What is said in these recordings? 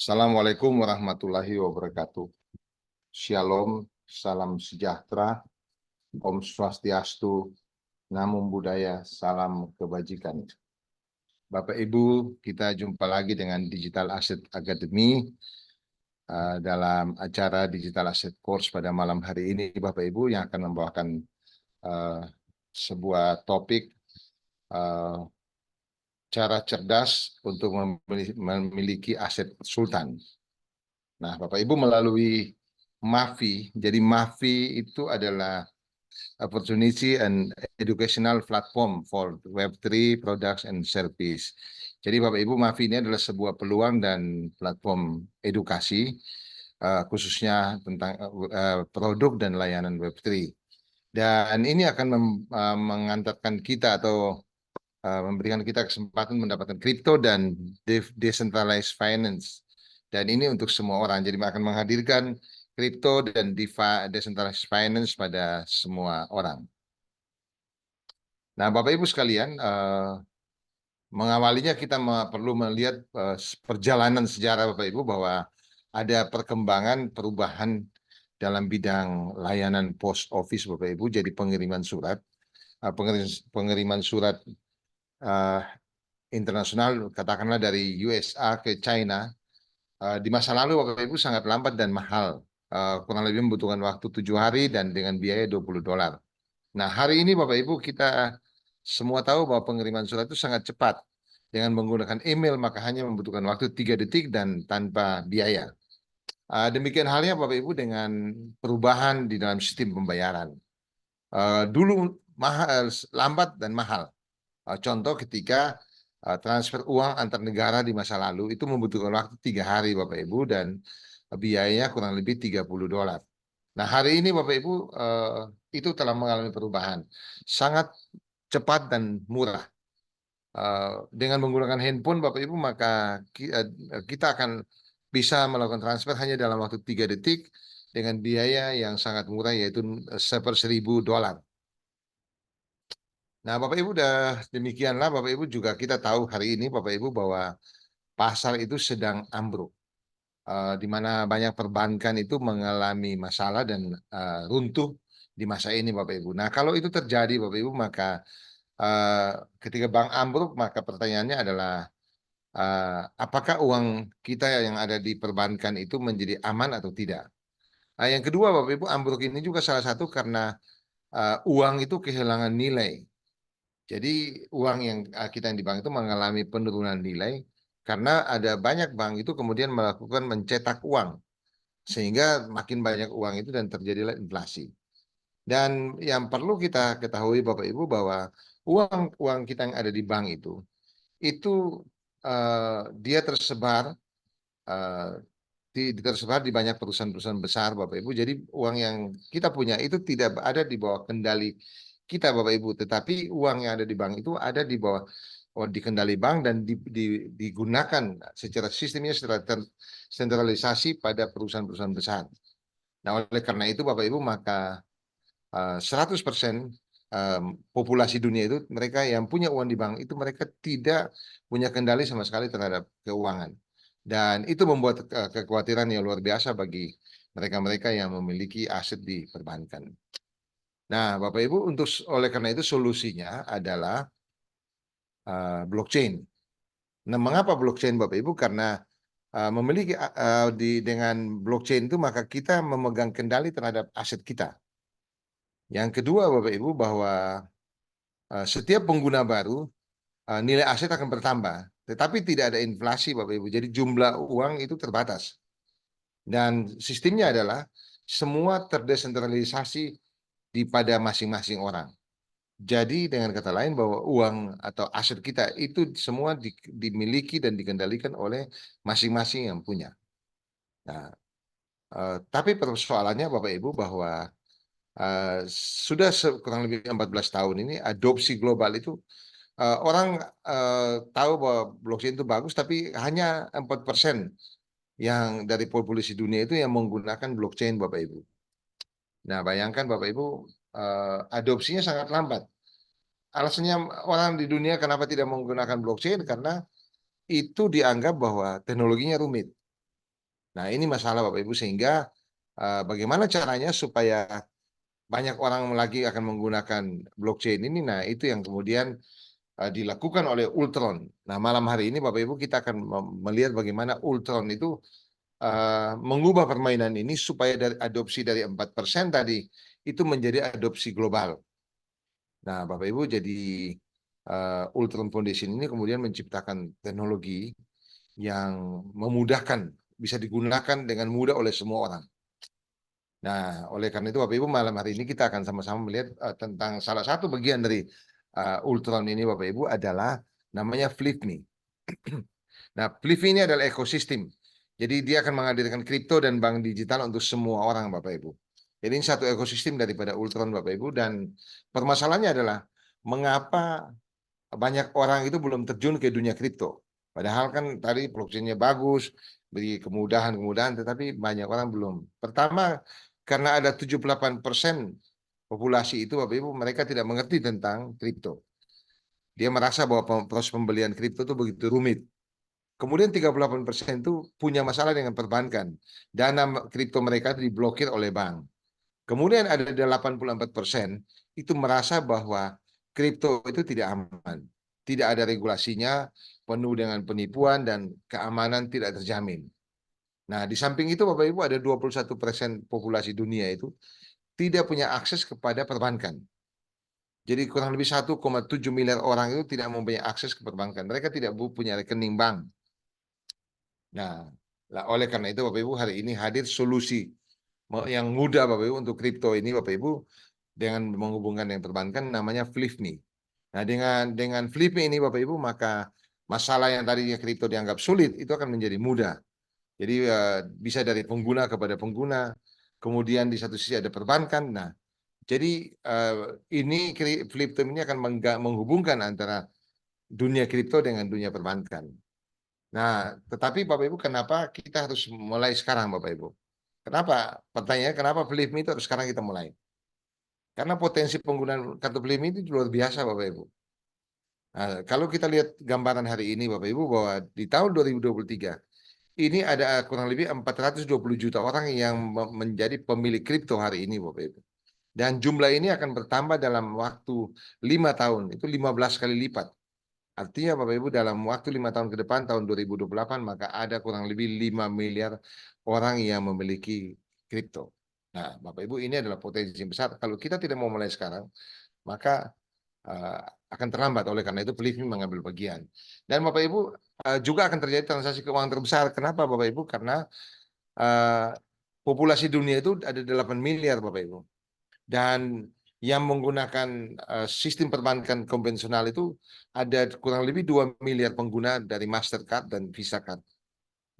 Assalamualaikum warahmatullahi wabarakatuh. Shalom, salam sejahtera, Om Swastiastu, Namo Buddhaya, salam kebajikan. Bapak Ibu, kita jumpa lagi dengan Digital Asset Academy dalam acara Digital Asset Course pada malam hari ini, Bapak Ibu, yang akan membawakan uh, sebuah topik uh, cara cerdas untuk memiliki aset sultan. Nah, Bapak Ibu, melalui MAFI, jadi MAFI itu adalah opportunity and educational platform for Web3 products and service. Jadi Bapak Ibu, MAFI ini adalah sebuah peluang dan platform edukasi khususnya tentang produk dan layanan Web3. Dan ini akan mengantarkan kita atau memberikan kita kesempatan mendapatkan kripto dan decentralized finance. Dan ini untuk semua orang. Jadi akan menghadirkan kripto dan decentralized finance pada semua orang. Nah, Bapak Ibu sekalian, mengawalinya kita perlu melihat perjalanan sejarah Bapak Ibu bahwa ada perkembangan perubahan dalam bidang layanan post office Bapak Ibu, jadi pengiriman surat, pengiriman surat internasional, katakanlah dari USA ke China, di masa lalu Bapak Ibu sangat lambat dan mahal. Kurang lebih membutuhkan waktu 7 hari dan dengan biaya $20. Nah, hari ini Bapak Ibu kita semua tahu bahwa pengiriman surat itu sangat cepat. Dengan menggunakan email maka hanya membutuhkan waktu 3 detik dan tanpa biaya. Demikian halnya Bapak Ibu dengan perubahan di dalam sistem pembayaran. Dulu mahal, lambat dan mahal. Contoh ketika transfer uang antar negara di masa lalu itu membutuhkan waktu 3 hari Bapak Ibu dan biayanya kurang lebih $30. Nah, hari ini Bapak Ibu itu telah mengalami perubahan. Sangat cepat dan murah. Dengan menggunakan handphone Bapak Ibu maka kita akan bisa melakukan transfer hanya dalam waktu 3 detik dengan biaya yang sangat murah yaitu $1,000. Nah, Bapak Ibu demikianlah Bapak Ibu juga kita tahu hari ini Bapak Ibu bahwa pasar itu sedang ambruk. Di mana banyak perbankan itu mengalami masalah dan runtuh di masa ini Bapak Ibu. Nah, kalau itu terjadi Bapak Ibu maka ketika bank ambruk maka pertanyaannya adalah apakah uang kita yang ada di perbankan itu menjadi aman atau tidak? Yang kedua Bapak Ibu, ambruk ini juga salah satu karena uang itu kehilangan nilai. Jadi uang yang kita yang di bank itu mengalami penurunan nilai karena ada banyak bank itu kemudian melakukan mencetak uang sehingga makin banyak uang itu dan terjadilah inflasi. Dan yang perlu kita ketahui Bapak Ibu bahwa uang kita yang ada di bank itu dia tersebar uh, tersebar di banyak perusahaan-perusahaan besar Bapak Ibu. Jadi uang yang kita punya itu tidak ada di bawah kendali kita Bapak Ibu, tetapi uang yang ada di bank itu ada di bawah di kendali bank dan digunakan secara sistemnya secara tersentralisasi pada perusahaan-perusahaan besar. Nah, oleh karena itu Bapak Ibu maka 100% populasi dunia itu mereka yang punya uang di bank itu mereka tidak punya kendali sama sekali terhadap keuangan. Dan itu membuat kekhawatiran yang luar biasa bagi mereka-mereka yang memiliki aset di perbankan. Nah, Bapak Ibu, oleh karena itu solusinya adalah blockchain. Nah, mengapa blockchain, Bapak Ibu? Karena memiliki dengan blockchain itu maka kita memegang kendali terhadap aset kita. Yang kedua, Bapak Ibu, bahwa setiap pengguna baru nilai aset akan bertambah, tetapi tidak ada inflasi, Bapak Ibu. Jadi jumlah uang itu terbatas. Dan sistemnya adalah semua terdesentralisasi pada masing-masing orang. Jadi dengan kata lain bahwa uang atau aset kita itu semua dimiliki dan dikendalikan oleh masing-masing yang punya. Nah, tapi persoalannya Bapak Ibu bahwa sudah kurang lebih 14 tahun ini adopsi global itu orang tahu bahwa blockchain itu bagus, tapi hanya 4% yang dari populasi dunia itu yang menggunakan blockchain, Bapak Ibu. Nah, bayangkan Bapak Ibu, adopsinya sangat lambat. Alasannya orang di dunia kenapa tidak menggunakan blockchain? Karena itu dianggap bahwa teknologinya rumit. Nah, ini masalah Bapak Ibu, sehingga bagaimana caranya supaya banyak orang lagi akan menggunakan blockchain ini. Nah, itu yang kemudian dilakukan oleh Ultron. Nah, malam hari ini Bapak Ibu kita akan melihat bagaimana Ultron itu mengubah permainan ini supaya dari adopsi dari 4% tadi itu menjadi adopsi global. Nah, Bapak Ibu, jadi Ultron Foundation ini kemudian menciptakan teknologi yang memudahkan, bisa digunakan dengan mudah oleh semua orang. Nah, oleh karena itu Bapak Ibu, malam hari ini kita akan sama-sama melihat tentang salah satu bagian dari Ultron ini Bapak Ibu adalah namanya FlipMe. Nah, FlipMe ini adalah ekosistem. Jadi dia akan menghadirkan kripto dan bank digital untuk semua orang Bapak Ibu. Jadi ini satu ekosistem daripada Ultron Bapak Ibu, dan permasalahannya adalah mengapa banyak orang itu belum terjun ke dunia kripto. Padahal kan tadi blockchain-nya bagus, beri kemudahan-kemudahan, tetapi banyak orang belum. Pertama, karena ada 78% populasi itu, Bapak Ibu, mereka tidak mengerti tentang kripto. Dia merasa bahwa proses pembelian kripto itu begitu rumit. Kemudian 38% itu punya masalah dengan perbankan. Dana kripto mereka itu diblokir oleh bank. Kemudian ada 84% itu merasa bahwa kripto itu tidak aman. Tidak ada regulasinya, penuh dengan penipuan dan keamanan tidak terjamin. Nah, di samping itu Bapak Ibu ada 21% populasi dunia itu tidak punya akses kepada perbankan. Jadi kurang lebih 1,7 miliar orang itu tidak mempunyai akses ke perbankan. Mereka tidak punya rekening bank. Nah, oleh karena itu Bapak Ibu, hari ini hadir solusi yang mudah Bapak Ibu untuk kripto ini Bapak Ibu, dengan menghubungkan dengan perbankan, namanya FlipMe. Nah, dengan FlipMe ini Bapak Ibu, maka masalah yang tadinya kripto dianggap sulit itu akan menjadi mudah. Jadi bisa dari pengguna kepada pengguna. Kemudian di satu sisi ada perbankan. Nah, jadi ini FlipMe ini akan menghubungkan antara dunia kripto dengan dunia perbankan. Nah, tetapi Bapak Ibu, kenapa kita harus mulai sekarang Bapak Ibu? Kenapa? Pertanyaannya, kenapa FlipMe itu harus sekarang kita mulai? Karena potensi penggunaan kartu FlipMe itu luar biasa Bapak Ibu. Nah, kalau kita lihat gambaran hari ini Bapak Ibu, bahwa di tahun 2023 ini ada kurang lebih 420 juta orang yang menjadi pemilik kripto hari ini Bapak Ibu. Dan jumlah ini akan bertambah dalam waktu 5 tahun, itu 15 kali lipat. Artinya Bapak Ibu, dalam waktu 5 tahun ke depan, tahun 2028, maka ada kurang lebih 5 miliar orang yang memiliki kripto. Nah, Bapak Ibu, ini adalah potensi yang besar. Kalau kita tidak mau mulai sekarang, maka akan terlambat. Oleh karena itu, Pelivmi mengambil bagian. Dan Bapak Ibu, juga akan terjadi transaksi keuangan terbesar. Kenapa Bapak Ibu? Karena populasi dunia itu ada 8 miliar Bapak Ibu. Dan yang menggunakan sistem perbankan konvensional itu ada kurang lebih 2 miliar pengguna dari Mastercard dan Visa Card.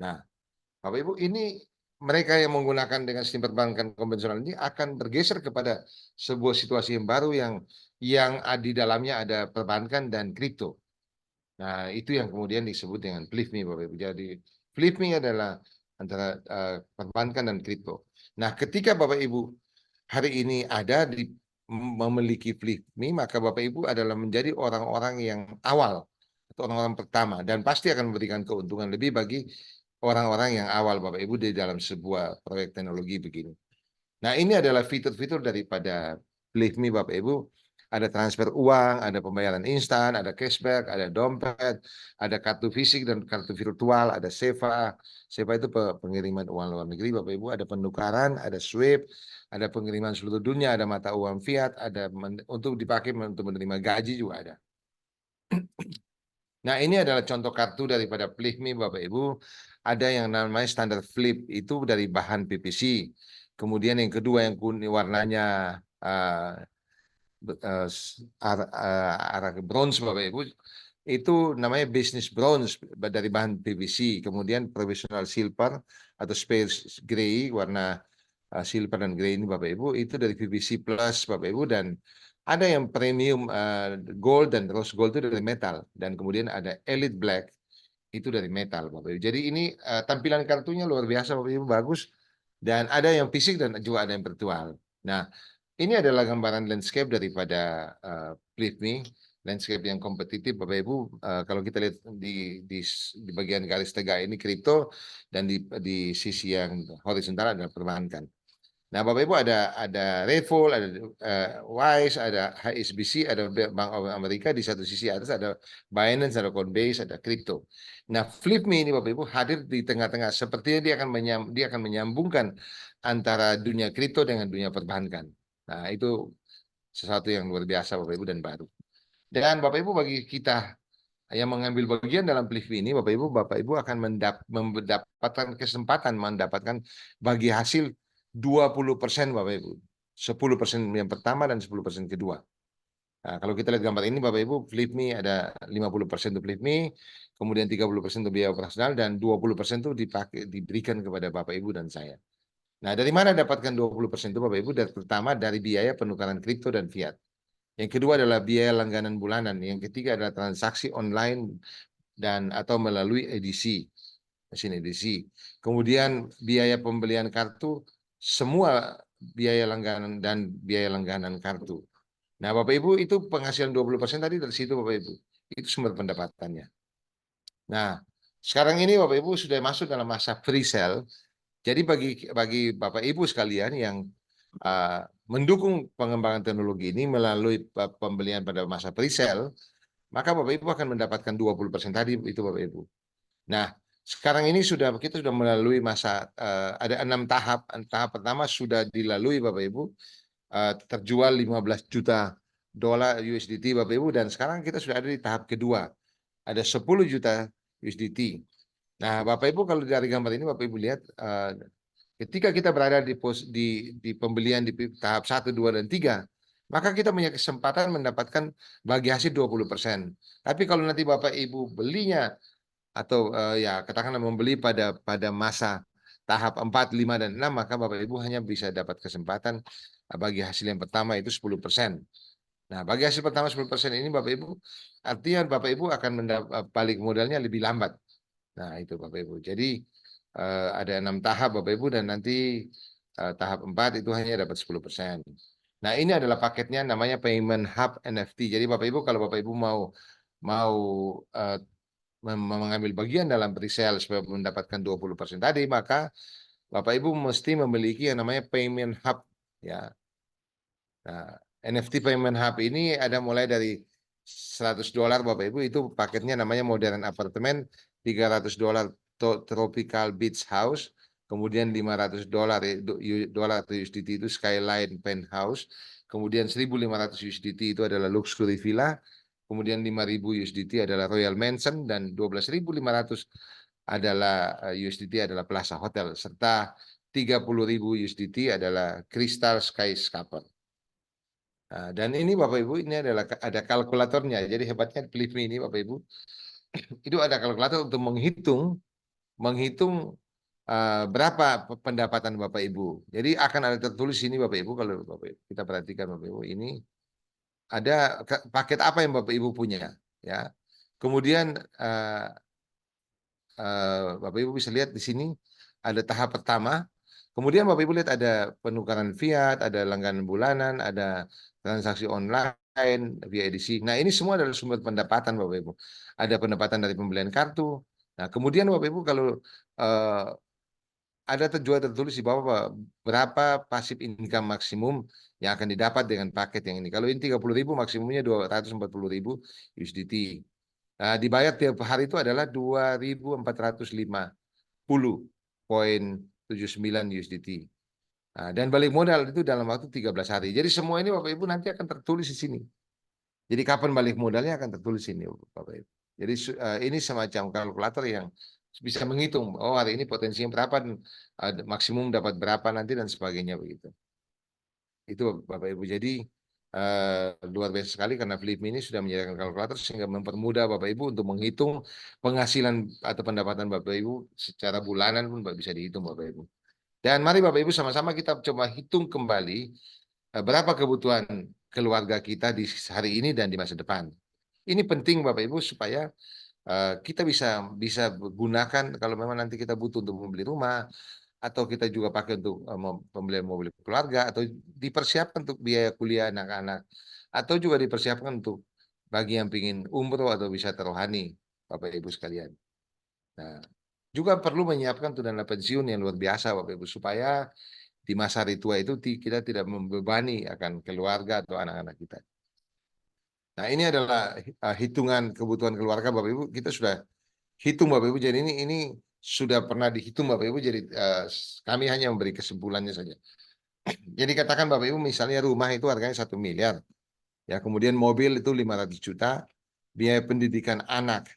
Nah, Bapak Ibu, ini mereka yang menggunakan dengan sistem perbankan konvensional ini akan bergeser kepada sebuah situasi yang baru yang di dalamnya ada perbankan dan kripto. Nah, itu yang kemudian disebut dengan FlipMe Bapak Ibu. Jadi FlipMe adalah antara perbankan dan kripto. Nah, ketika Bapak Ibu hari ini ada memiliki FlipMe, maka Bapak Ibu adalah menjadi orang-orang yang awal atau orang-orang pertama, dan pasti akan memberikan keuntungan lebih bagi orang-orang yang awal Bapak Ibu di dalam sebuah proyek teknologi begini. Nah, ini adalah fitur-fitur daripada FlipMe Bapak Ibu. Ada transfer uang, ada pembayaran instan, ada cashback, ada dompet, ada kartu fisik dan kartu virtual, ada SEPA. SEPA itu pengiriman uang luar negeri Bapak Ibu, ada penukaran, ada SWIFT, ada pengiriman seluruh dunia, ada mata uang fiat, ada untuk dipakai untuk menerima gaji juga ada. Nah, ini adalah contoh kartu daripada FlipMe Bapak Ibu. Ada yang namanya standar flip, itu dari bahan PVC. Kemudian yang kedua yang kuning warnanya arah bronze Bapak Ibu, itu namanya business bronze dari bahan PVC. Kemudian professional silver atau space gray, warna silver dan gray ini Bapak Ibu, itu dari PVC plus Bapak Ibu. Dan ada yang premium gold dan rose gold itu dari metal. Dan kemudian ada elite black, itu dari metal Bapak Ibu. Jadi ini tampilan kartunya luar biasa Bapak Ibu, bagus. Dan ada yang fisik dan juga ada yang virtual. Nah, ini adalah gambaran landscape daripada FlipMe. landscape yang kompetitif, Bapak Ibu. Kalau kita lihat di bagian garis tegak ini kripto, dan di sisi yang horizontal adalah perbankan. Nah, Bapak Ibu ada Revolut, ada Wise, ada HSBC, ada Bank of America, di satu sisi atas ada Binance, ada Coinbase, ada kripto. Nah, Flipme ini Bapak Ibu hadir di tengah-tengah, sepertinya dia akan menyambungkan antara dunia kripto dengan dunia perbankan. Nah, itu sesuatu yang luar biasa Bapak Ibu dan baru. Dan Bapak Ibu, bagi kita yang mengambil bagian dalam Flipme ini, Bapak Ibu akan mendapatkan kesempatan mendapatkan bagi hasil 20% Bapak Ibu. 10% yang pertama dan 10% kedua. Nah, kalau kita lihat gambar ini Bapak Ibu, Flipme ada 50% untuk Flipme, kemudian 30% untuk biaya operasional, dan 20% itu diberikan kepada Bapak Ibu dan saya. Nah, dari mana dapatkan 20% itu Bapak Ibu? Pertama dari biaya penukaran kripto dan fiat. Yang kedua adalah biaya langganan bulanan. Yang ketiga adalah transaksi online dan atau melalui edisi, mesin edisi. Kemudian biaya pembelian kartu, semua biaya langganan kartu. Nah, Bapak Ibu, itu penghasilan 20% tadi dari situ Bapak Ibu. Itu sumber pendapatannya. Nah, sekarang ini Bapak Ibu sudah masuk dalam masa free sale. Jadi bagi Bapak Ibu sekalian yang mendukung pengembangan teknologi ini melalui pembelian pada masa pre-sale, maka Bapak Ibu akan mendapatkan 20% tadi itu Bapak Ibu. Nah, sekarang ini kita sudah melalui masa ada 6 tahap. Tahap pertama sudah dilalui Bapak Ibu, terjual 15 juta dolar USDT Bapak Ibu, dan sekarang kita sudah ada di tahap kedua. Ada 10 juta USDT. Nah, Bapak Ibu, kalau dari gambar ini Bapak Ibu lihat, ketika kita berada di pembelian di tahap 1, 2, dan 3, maka kita punya kesempatan mendapatkan bagi hasil 20%. Tapi kalau nanti Bapak Ibu belinya atau ya katakanlah membeli pada masa tahap 4, 5, dan 6, maka Bapak Ibu hanya bisa dapat kesempatan bagi hasil yang pertama itu 10%. Nah, bagi hasil pertama 10% ini Bapak Ibu, artinya Bapak Ibu akan mendapat balik modalnya lebih lambat. Nah, itu Bapak Ibu. Jadi ada 6 tahap Bapak Ibu, dan nanti tahap 4 itu hanya dapat 10%. Nah, ini adalah paketnya, namanya Payment Hub NFT. Jadi Bapak Ibu, kalau Bapak Ibu mau mengambil bagian dalam presale supaya mendapatkan 20% tadi, maka Bapak Ibu mesti memiliki yang namanya Payment Hub, ya. Nah, NFT Payment Hub ini ada mulai dari $100 Bapak Ibu, itu paketnya namanya Modern Apartment, $300 Tropical Beach House, kemudian $500 dolar USDT itu Skyline Penthouse, kemudian 1.500 USDT itu adalah Luxury Villa, kemudian 5.000 USDT adalah Royal Mansion, dan 12.500 adalah USDT adalah Plaza Hotel, serta 30.000 USDT adalah Crystal Skyscraper. Nah, dan ini Bapak Ibu, ini adalah ada kalkulatornya. Jadi hebatnya Flipme ini Bapak Ibu, itu ada kalkulator untuk menghitung berapa pendapatan Bapak Ibu. Jadi akan ada tertulis ini Bapak Ibu, kalau Bapak Ibu, kita perhatikan Bapak Ibu, ini ada paket apa yang Bapak Ibu punya, ya. Kemudian Bapak Ibu bisa lihat di sini ada tahap pertama. Kemudian Bapak Ibu lihat ada penukaran fiat, ada langganan bulanan, ada transaksi online via edisi. Nah, ini semua adalah sumber pendapatan Bapak Ibu. Ada pendapatan dari pembelian kartu. Nah, kemudian Bapak Ibu kalau ada tertulis di bawah berapa pasif income maksimum yang akan didapat dengan paket yang ini. Kalau ini 30.000, maksimumnya 240.000 USDT. Nah, dibayar tiap hari itu adalah 2.450,79 USDT. Nah, dan balik modal itu dalam waktu 13 hari. Jadi semua ini Bapak Ibu nanti akan tertulis di sini. Jadi kapan balik modalnya akan tertulis ini Bapak Ibu. Jadi ini semacam kalkulator yang bisa menghitung, oh hari ini potensinya berapa, maksimum dapat berapa nanti, dan sebagainya begitu. Itu Bapak Ibu. Jadi luar biasa sekali karena Flipme ini sudah menyediakan kalkulator sehingga mempermudah Bapak Ibu untuk menghitung penghasilan atau pendapatan Bapak Ibu secara bulanan pun bisa dihitung Bapak Ibu. Dan mari Bapak Ibu sama-sama kita coba hitung kembali berapa kebutuhan keluarga kita di hari ini dan di masa depan. Ini penting Bapak Ibu supaya kita bisa gunakan kalau memang nanti kita butuh untuk membeli rumah, atau kita juga pakai untuk pembelian mobil keluarga, atau dipersiapkan untuk biaya kuliah anak-anak, atau juga dipersiapkan untuk bagi yang ingin umroh atau wisata rohani, Bapak Ibu sekalian. Nah, juga perlu menyiapkan dana pensiun yang luar biasa, Bapak Ibu, supaya di masa hari tua itu kita tidak membebani akan keluarga atau anak-anak kita. Nah, ini adalah hitungan kebutuhan keluarga, Bapak Ibu. Kita sudah hitung, Bapak Ibu. Jadi ini sudah pernah dihitung, Bapak Ibu. Jadi kami hanya memberi kesimpulannya saja. Jadi katakan, Bapak Ibu, misalnya rumah itu harganya 1 miliar, ya, kemudian mobil itu 500 juta, biaya pendidikan anak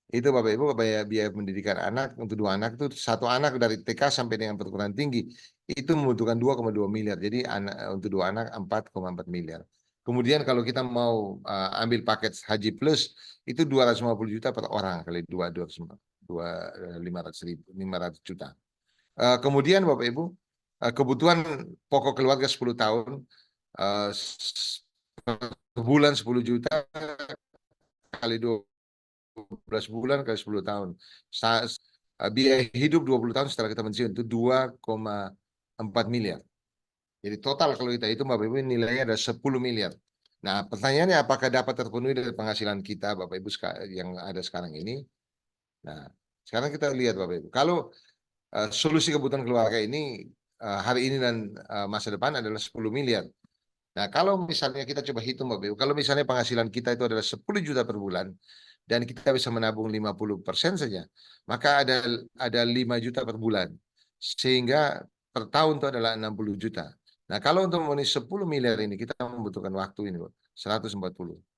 itu, Bapak Ibu, biaya pendidikan anak untuk 2 anak itu, satu anak dari TK sampai dengan perguruan tinggi itu membutuhkan 2,2 miliar. Jadi untuk 2 anak 4,4 miliar. Kemudian kalau kita mau ambil paket haji plus itu 250 juta per orang kali 500 juta. Kemudian Bapak Ibu, kebutuhan pokok keluarga 10 tahun, per bulan 10 juta kali 12 bulan kali 10 tahun. Biaya hidup 20 tahun setelah kita pensiun itu 2,4 miliar. Jadi total kalau kita itu, Bapak Ibu, nilainya ada 10 miliar. Nah, pertanyaannya apakah dapat terpenuhi dari penghasilan kita, Bapak Ibu, yang ada sekarang ini? Nah, sekarang kita lihat, Bapak Ibu. Kalau solusi kebutuhan keluarga ini hari ini dan masa depan adalah 10 miliar. Nah, kalau misalnya kita coba hitung, Bapak Ibu, kalau misalnya penghasilan kita itu adalah 10 juta per bulan, dan kita bisa menabung 50% saja, maka ada 5 juta per bulan. Sehingga per tahun itu adalah 60 juta. Nah, kalau untuk memenuhi 10 miliar ini, kita membutuhkan waktu ini, 140,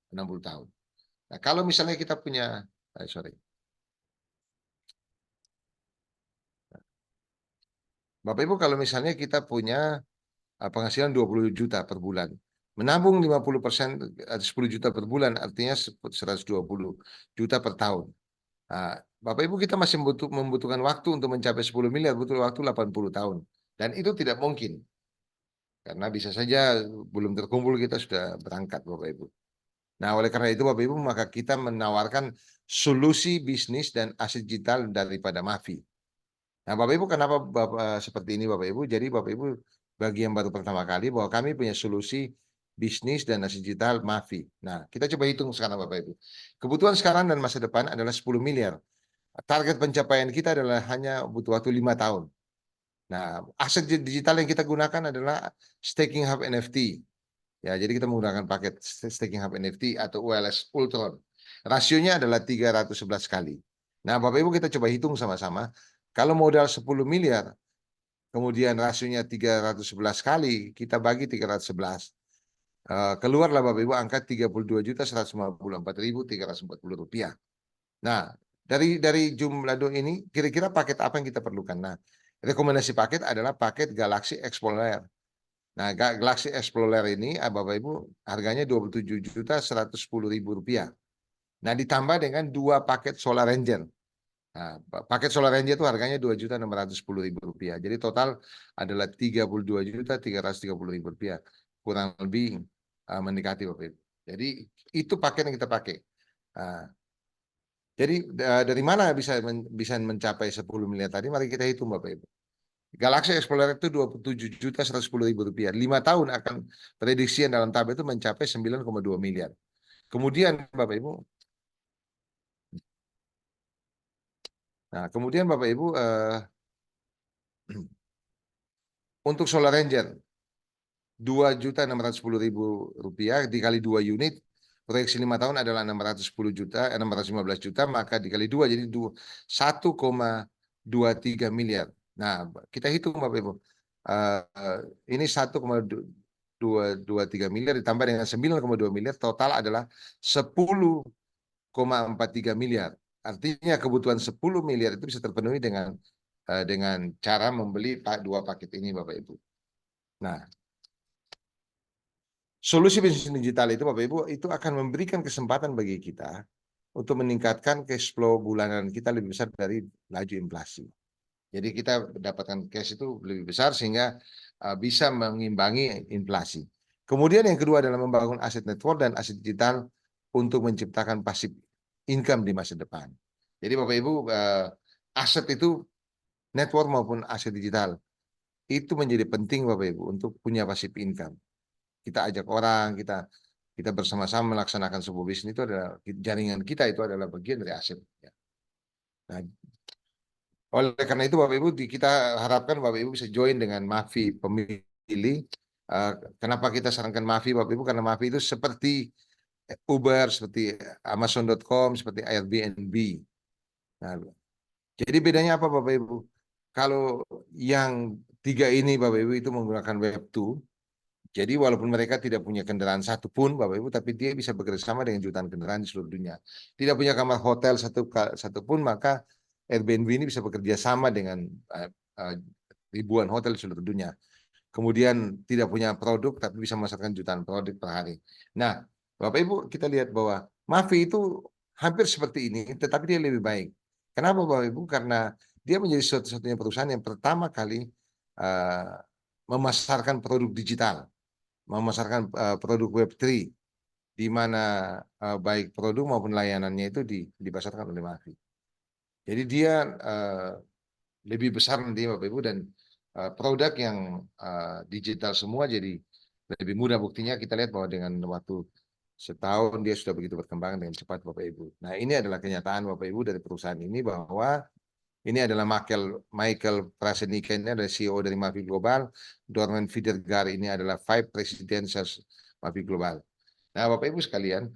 60 tahun. Nah, kalau misalnya kita punya, sorry, Bapak Ibu, kalau misalnya kita punya penghasilan 20 juta per bulan, menabung 50%, 10 juta per bulan, artinya 120 juta per tahun. Nah, Bapak Ibu, kita masih membutuhkan waktu untuk mencapai 10 miliar, butuh waktu 80 tahun. Dan itu tidak mungkin. Karena bisa saja belum terkumpul kita sudah berangkat, Bapak Ibu. Nah, oleh karena itu, Bapak Ibu, maka kita menawarkan solusi bisnis dan aset digital daripada Mafi. Nah, Bapak Ibu, kenapa seperti ini, Bapak Ibu? Jadi, Bapak Ibu, bagi yang baru pertama kali, bahwa kami punya solusi bisnis dan aset digital Mafi. Nah, kita coba hitung sekarang, Bapak Ibu. Kebutuhan sekarang dan masa depan adalah 10 miliar. Target pencapaian kita adalah hanya butuh waktu 5 tahun. Nah, aset digital yang kita gunakan adalah Staking Hub NFT. Ya, jadi kita menggunakan paket Staking Hub NFT atau ULS Ultron. Rasionya adalah 311 kali. Nah, Bapak Ibu, kita coba hitung sama-sama. Kalau modal 10 miliar, kemudian rasionya 311 kali, kita bagi 311. Keluarlah, Bapak Ibu, angka 32.154.340 rupiah. Nah, dari jumlah ini, kira-kira paket apa yang kita perlukan? Nah, rekomendasi paket adalah paket Galaxy Explorer. Nah, Galaxy Explorer ini, Bapak Ibu, harganya 27.110.000 rupiah. Nah, ditambah dengan 2 paket Solar Ranger. Nah, paket Solar Ranger itu harganya 2.610.000 rupiah. Jadi total adalah 32.330.000 rupiah. Kurang lebih mendekati, Bapak Ibu. Jadi itu paket yang kita pakai. Nah, jadi dari mana bisa mencapai 10 miliar tadi? Mari kita hitung, Bapak Ibu. Galaxy Explorer itu 27.110.000 rupiah. 5 tahun akan prediksi yang dalam tabel itu mencapai 9,2 miliar. Kemudian Bapak Ibu, kemudian Bapak Ibu, untuk Solar Ranger 2.610.000 rupiah dikali 2 unit, proyeksi 5 tahun adalah 610 juta, 615 juta, maka dikali 2 jadi 1,23 miliar. Nah, kita hitung, Bapak Ibu. Ini 1,223 miliar ditambah dengan 9,2 miliar, total adalah 10,43 miliar. Artinya kebutuhan 10 miliar itu bisa terpenuhi dengan cara membeli 2 paket ini, Bapak Ibu. Nah, solusi bisnis digital itu, Bapak Ibu, itu akan memberikan kesempatan bagi kita untuk meningkatkan cash flow bulanan kita lebih besar dari laju inflasi. Jadi kita mendapatkan cash itu lebih besar sehingga bisa mengimbangi inflasi. Kemudian yang kedua adalah membangun aset network dan aset digital untuk menciptakan passive income di masa depan. Jadi Bapak Ibu, aset itu network maupun aset digital itu menjadi penting, Bapak Ibu, untuk punya passive income. Kita ajak orang, kita kita bersama-sama melaksanakan sebuah bisnis itu adalah jaringan kita itu adalah bagian dari aset. Ya. Nah, oleh karena itu Bapak Ibu kita harapkan Bapak Ibu bisa join dengan Mafi pemilih. Eh, Kenapa kita sarankan Mafi Bapak Ibu? Karena Mafi itu seperti Uber, seperti Amazon.com, seperti Airbnb. Nah, jadi bedanya apa Bapak Ibu? Kalau yang tiga ini Bapak Ibu itu menggunakan Web2, jadi walaupun mereka tidak punya kendaraan satu pun Bapak Ibu, tapi dia bisa bekerja sama dengan jutaan kendaraan di seluruh dunia. Tidak punya kamar hotel satu pun, maka Airbnb ini bisa bekerja sama dengan uh, ribuan hotel di seluruh dunia. Kemudian tidak punya produk, tapi bisa memasarkan jutaan produk per hari. Nah, Bapak Ibu kita lihat bahwa Mafi itu hampir seperti ini, tetapi dia lebih baik. Kenapa Bapak Ibu? Karena dia menjadi satu-satunya perusahaan yang pertama kali uh, memasarkan produk digital, memasarkan produk Web3, di mana baik produk maupun layanannya itu dipasarkan oleh Mafi. Jadi dia lebih besar nanti Bapak Ibu dan produk yang digital semua jadi lebih mudah. Buktinya kita lihat bahwa dengan waktu setahun dia sudah begitu berkembang dengan cepat Bapak Ibu. Nah ini adalah kenyataan Bapak Ibu dari perusahaan ini bahwa ini adalah Michael Prasenika, ini adalah CEO dari Mavi Global. Dorman Fidergar ini adalah Vice President Mavi Global. Nah Bapak Ibu sekalian,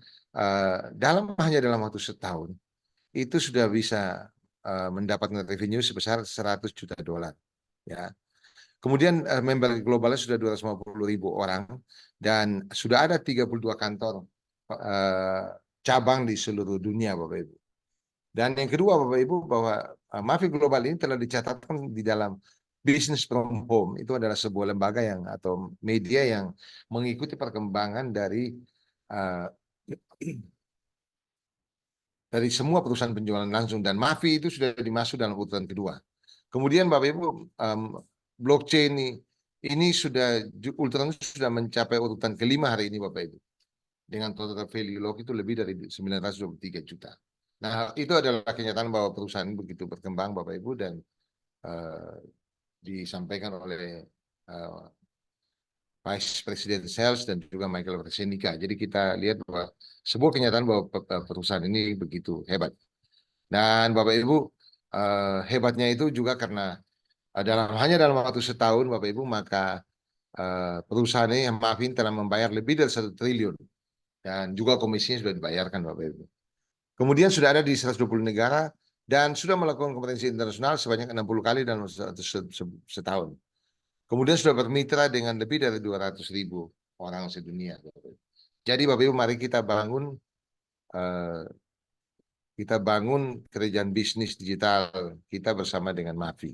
hanya dalam waktu setahun itu sudah bisa mendapatkan revenue sebesar 100 juta dolar. Ya. Kemudian member globalnya sudah 250.000 orang dan sudah ada 32 kantor cabang di seluruh dunia Bapak Ibu. Dan yang kedua Bapak Ibu bahwa Mavi Global ini telah dicatatkan di dalam Business from Home. Itu adalah sebuah lembaga yang atau media yang mengikuti perkembangan dari semua perusahaan penjualan langsung dan Mavi itu sudah dimasuk dalam urutan kedua. Kemudian Bapak Ibu blockchain ini sudah urutan sudah mencapai urutan kelima hari ini Bapak Ibu. Dengan total value lock itu lebih dari 923 juta. Nah, itu adalah kenyataan bahwa perusahaan ini begitu berkembang Bapak Ibu dan disampaikan oleh Vice President Sales dan juga Michael Versenica. Jadi kita lihat bahwa sebuah kenyataan bahwa perusahaan ini begitu hebat. Dan Bapak Ibu hebatnya itu juga karena hanya dalam waktu setahun Bapak Ibu maka perusahaan ini maafin telah membayar lebih dari 1 triliun dan juga komisinya sudah dibayarkan Bapak Ibu. Kemudian sudah ada di 120 negara dan sudah melakukan kompetensi internasional sebanyak 60 kali dalam setahun. Kemudian sudah bermitra dengan lebih dari 200.000 orang sedunia. Jadi Bapak Ibu mari kita bangun kerajaan bisnis digital kita bersama dengan Mavi.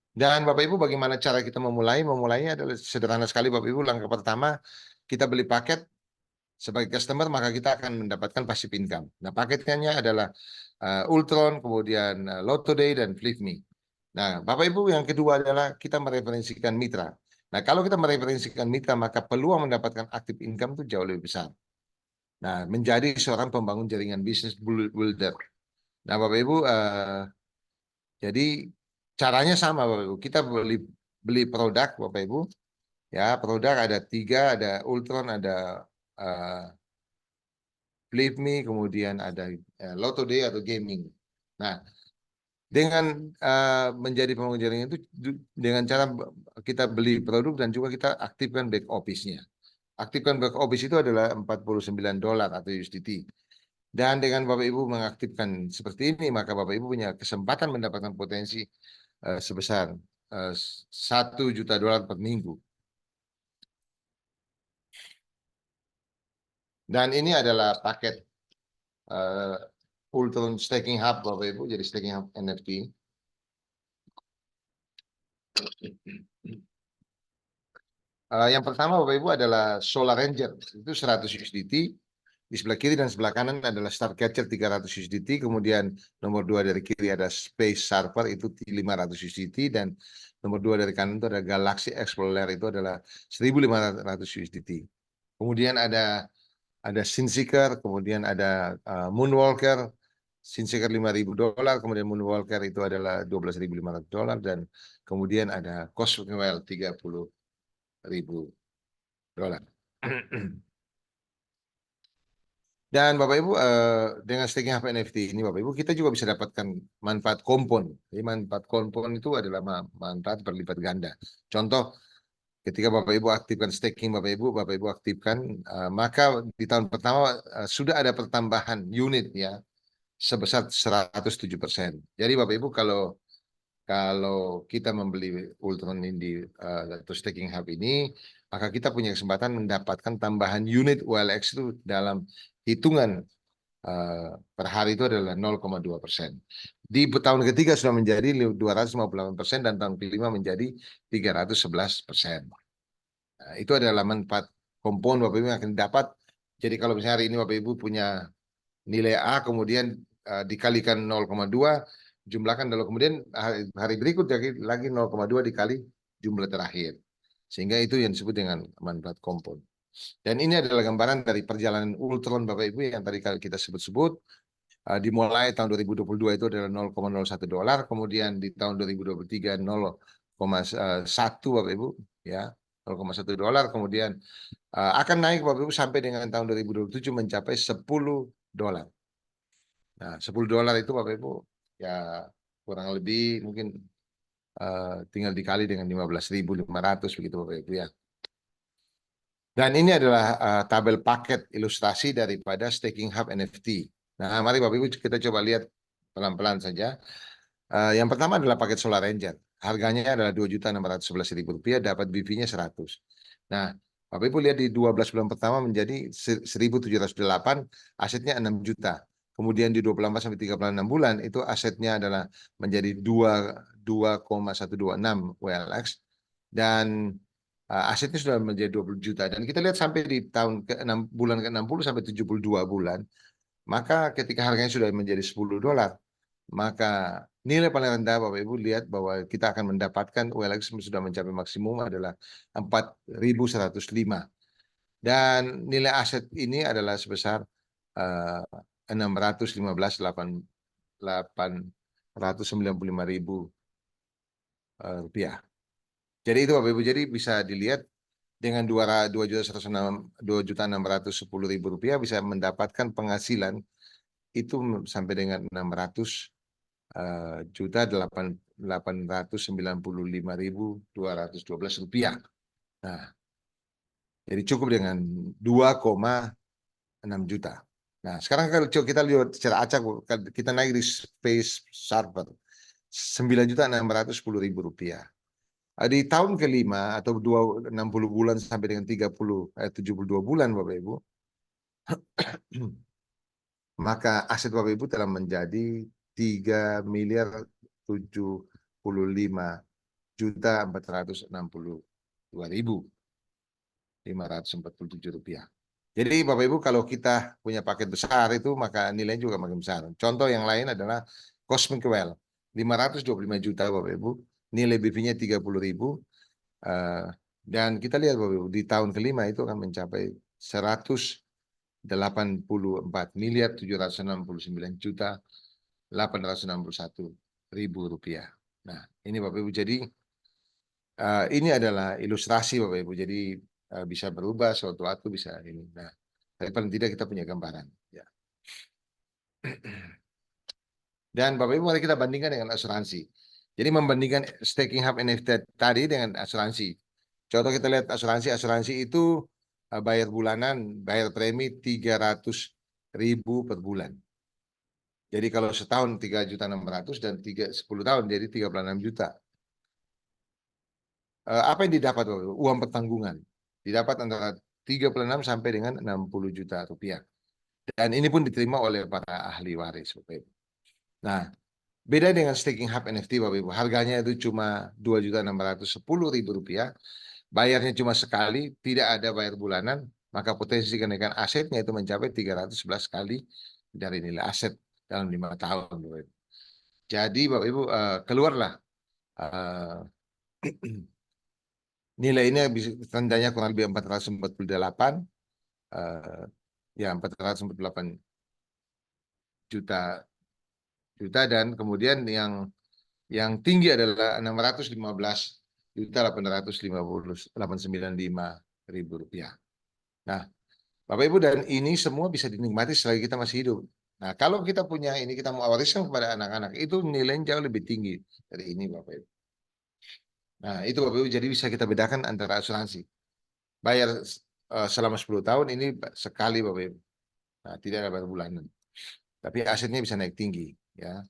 Dan Bapak Ibu bagaimana cara kita memulai? Memulainya adalah sederhana sekali Bapak Ibu. Langkah pertama kita beli paket sebagai customer maka kita akan mendapatkan passive income. Nah paketnya adalah Ultron, kemudian Lotto Day dan Flip Me. Nah Bapak Ibu yang kedua adalah kita mereferensikan mitra. Nah kalau kita mereferensikan mitra maka peluang mendapatkan active income itu jauh lebih besar. Nah menjadi seorang pembangun jaringan bisnis builder. Nah Bapak Ibu jadi caranya sama Bapak Ibu. Kita beli produk Bapak Ibu. Ya, produk ada 3, ada Ultron, ada Flip Me, kemudian ada Lotto Day atau gaming. Nah, dengan menjadi pengguna jaringan itu dengan cara kita beli produk dan juga kita aktifkan back office-nya. Aktifkan back office itu adalah $49 atau USDT. Dan dengan Bapak Ibu mengaktifkan seperti ini, maka Bapak Ibu punya kesempatan mendapatkan potensi sebesar $1 juta per minggu. Dan ini adalah paket Ultron Staking Hub Bapak Ibu, jadi Staking Hub NFT. Yang pertama Bapak Ibu adalah Solar Ranger, itu 100 USDT. Di sebelah kiri dan sebelah kanan adalah Starcatcher 300 USDT. Kemudian nomor 2 dari kiri ada Space Server itu 500 USDT. Dan nomor 2 dari kanan itu ada Galaxy Explorer itu adalah 1.500 USDT. Kemudian ada Sinseeker, kemudian ada Moonwalker, Sinseeker $5.000, kemudian Moonwalker itu adalah $12.500 dan kemudian ada Cosmic Whale $30.000. dolar. Dan Bapak Ibu, dengan staking hub NFT ini Bapak Ibu, kita juga bisa dapatkan manfaat kompon. Jadi manfaat kompon itu adalah manfaat berlipat ganda. Contoh, ketika Bapak Ibu aktifkan staking Bapak Ibu aktifkan, maka di tahun pertama sudah ada pertambahan unit ya sebesar 107%. Jadi Bapak Ibu kalau kalau kita membeli Ultron ini atau staking hub ini, maka kita punya kesempatan mendapatkan tambahan unit OLX itu dalam hitungan per hari itu adalah 0,2%. Di tahun ketiga sudah menjadi 258% dan tahun kelima menjadi 311%. Nah, itu adalah manfaat kompon Bapak Ibu yang akan dapat. Jadi kalau misalnya hari ini Bapak Ibu punya nilai A kemudian dikalikan 0,2, jumlahkan lalu kemudian hari berikut lagi 0,2 dikali jumlah terakhir. Sehingga itu yang disebut dengan manfaat kompon. Dan ini adalah gambaran dari perjalanan Ultron Bapak Ibu yang tadi kita sebut-sebut. Dimulai tahun 2022 itu adalah 0,01 dolar, kemudian di tahun 2023 0,1 Bapak Ibu ya, 0,1 dolar, kemudian akan naik Bapak Ibu sampai dengan tahun 2027 mencapai 10 dolar. Nah, 10 dolar itu Bapak Ibu ya kurang lebih mungkin tinggal dikali dengan 15.500 begitu Bapak Ibu ya. Dan ini adalah tabel paket ilustrasi daripada staking hub NFT. Nah, mari Bapak Ibu kita coba lihat pelan-pelan saja. Yang pertama adalah paket Solar Ranger. Harganya adalah Rp2.611.000, dapat BV-nya 100. Nah, Bapak Ibu lihat di 12 bulan pertama menjadi 1.708, asetnya 6 juta. Kemudian di 24 sampai 36 bulan itu asetnya adalah menjadi 2,126 WLX dan asetnya sudah menjadi 20 juta. Dan kita lihat sampai di tahun ke-6 bulan ke-60 sampai 72 bulan, maka ketika harganya sudah menjadi 10 dolar, maka nilai paling rendah Bapak Ibu lihat bahwa kita akan mendapatkan OLX sudah mencapai maksimum adalah 4.105 dan nilai aset ini adalah sebesar 615.895.000 rupiah. Jadi itu Bapak Ibu, jadi bisa dilihat dengan 2.610.000 rupiah bisa mendapatkan penghasilan itu sampai dengan 600 juta 895.212 rupiah. Nah, jadi cukup dengan 2,6 juta. Nah, sekarang kalau kita lihat secara acak, kita naik di Space Server 9.610.000 rupiah. Di tahun kelima atau 60 bulan sampai dengan 72 bulan Bapak Ibu, maka aset Bapak Ibu telah menjadi 3.475.462.547 rupiah. Jadi Bapak Ibu kalau kita punya paket besar itu maka nilainya juga makin besar. Contoh yang lain adalah Cosmic Well 525 juta Bapak Ibu, nilai BV-nya 30.000 dan kita lihat Bapak Ibu di tahun kelima itu akan mencapai 184.769.861.000 rupiah. Nah, ini Bapak Ibu, jadi ini adalah ilustrasi Bapak Ibu. Jadi bisa berubah suatu waktu bisa ini. Nah, tapi paling tidak kita punya gambaran. Ya. Dan Bapak Ibu mari kita bandingkan dengan asuransi. Jadi membandingkan staking hub NFT tadi dengan asuransi. Contoh kita lihat asuransi itu bayar bulanan, bayar premi 300.000 per bulan. Jadi kalau setahun 3.600.000 dan 10 tahun jadi 36 juta. Apa yang didapat Bapak Ibu? Uang pertanggungan. Didapat antara 36 sampai dengan 60 juta rupiah. Dan ini pun diterima oleh para ahli waris Bapak Ibu. Nah, beda dengan staking hub NFT Bapak Ibu, harganya itu cuma Rp2.610.000, bayarnya cuma sekali, tidak ada bayar bulanan, maka potensi kenaikan asetnya itu mencapai 311 kali dari nilai aset dalam 5 tahun Bapak Ibu. Jadi Bapak Ibu keluarlah nilai ini tandanya kurang lebih 448 ya 448 juta dan kemudian yang tinggi adalah 615.895.895 ribu rupiah. Nah, Bapak Ibu, dan ini semua bisa dinikmati selagi kita masih hidup. Nah, kalau kita punya ini, kita mau wariskan kepada anak-anak, itu nilainya jauh lebih tinggi dari ini, Bapak Ibu. Nah, itu Bapak Ibu, jadi bisa kita bedakan antara asuransi. Bayar selama 10 tahun ini sekali, Bapak Ibu. Nah, tidak ada bayar bulanan. Tapi asetnya bisa naik tinggi, ya.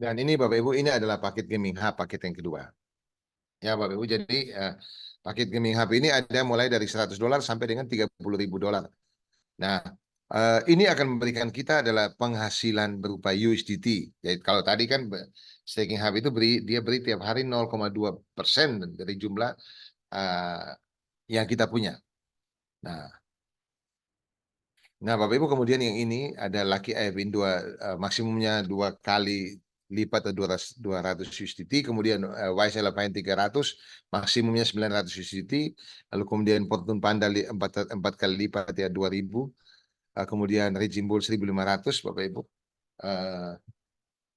Dan ini Bapak Ibu, ini adalah paket Gaming Hub, paket yang kedua. Ya Bapak Ibu, jadi paket Gaming Hub ini ada mulai dari $100 sampai dengan $30.000. Nah, ini akan memberikan kita adalah penghasilan berupa USDT. Jadi kalau tadi kan staking hub itu dia beri tiap hari 0,2% dari jumlah uh, yang kita punya. Nah, Bapak Ibu, kemudian yang ini ada Lucky Airpin maksimumnya 2 kali lipat atau 200 USDT, kemudian Wise Elephant 300, maksimumnya 900 USDT, lalu kemudian Fortune Panda 4 kali lipat ya 2000. Kemudian Raging Bull 1.500, Bapak Ibu.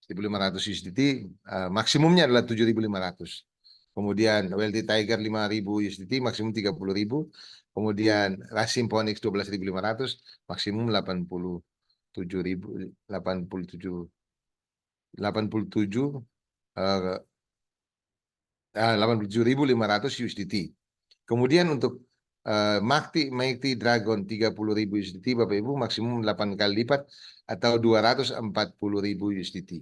1.500 USDT, maksimumnya adalah 7.500. Kemudian Wealthy Tiger 5.000 USDT, maksimum 30.000. Kemudian Racing Phoenix 12.500, maksimum 87.000, 87.500 USDT. Kemudian untuk Mighty Dragon 30.000 USDT, Bapak Ibu, maksimum 8 kali lipat atau 240.000 USDT.